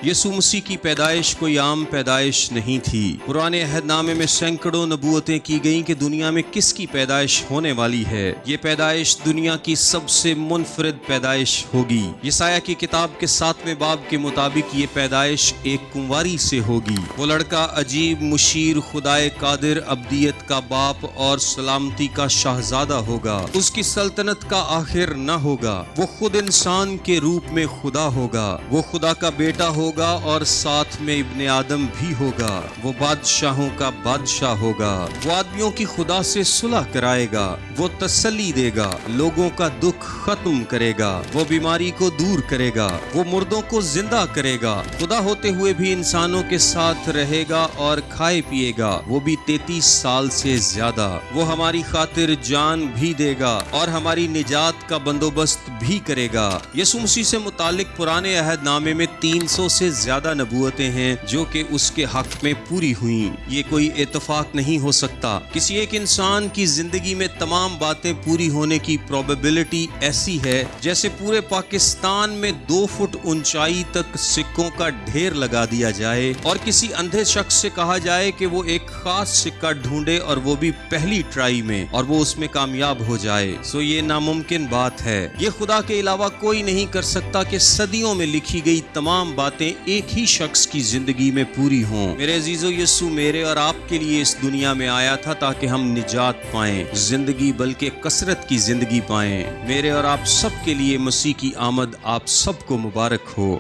یسوع مسیح کی پیدائش کوئی عام پیدائش نہیں تھی۔ پرانے عہد نامے میں سینکڑوں نبوتیں کی گئیں کہ دنیا میں کس کی پیدائش ہونے والی ہے۔ یہ پیدائش دنیا کی سب سے منفرد پیدائش ہوگی۔ یسایہ کی کتاب کے 7ویں باب کے مطابق یہ پیدائش ایک کنواری سے ہوگی۔ وہ لڑکا عجیب، مشیر، خدائے قادر، ابدیت کا باپ اور سلامتی کا شہزادہ ہوگا۔ اس کی سلطنت کا آخر نہ ہوگا۔ وہ خود انسان کے روپ میں خدا ہوگا۔ وہ خدا کا بیٹا ہوگا اور ساتھ میں ابن آدم بھی ہوگا۔ وہ بادشاہوں کا بادشاہ ہوگا۔ وہ آدمیوں کی خدا سے صلح کرائے گا۔ وہ تسلی دے گا، لوگوں کا دکھ ختم کرے گا۔ وہ بیماری کو دور کرے گا۔ وہ مردوں کو زندہ کرے گا۔ خدا ہوتے ہوئے بھی انسانوں کے ساتھ رہے گا اور کھائے پیے گا، وہ بھی 33 سال سے زیادہ۔ وہ ہماری خاطر جان بھی دے گا اور ہماری نجات کا بندوبست بھی کرے گا۔ یسوع مسیح سے متعلق پرانے عہد نامے میں 300 سے زیادہ نبوتیں ہیں جو کہ اس کے حق میں پوری ہوئیں۔ یہ کوئی اتفاق نہیں ہو سکتا۔ کسی ایک انسان کی زندگی میں تمام باتیں پوری ہونے کی پروبیبلٹی ایسی ہے جیسے پورے پاکستان میں 2 فٹ اونچائی تک سکوں کا ڈھیر لگا دیا جائے اور کسی اندھے شخص سے کہا جائے کہ وہ ایک خاص سکہ ڈھونڈے اور وہ بھی پہلی ٹرائی میں، اور وہ اس میں کامیاب ہو جائے۔ سو یہ ناممکن بات ہے۔ یہ خدا کے علاوہ کوئی نہیں کر سکتا کہ صدیوں میں لکھی گئی تمام باتیں ایک ہی شخص کی زندگی میں پوری ہوں۔ میرے عزیزو، یسوع میرے اور آپ کے لیے اس دنیا میں آیا تھا تاکہ ہم نجات پائیں، زندگی بلکہ کثرت کی زندگی پائیں۔ میرے اور آپ سب کے لیے مسیح کی آمد آپ سب کو مبارک ہو۔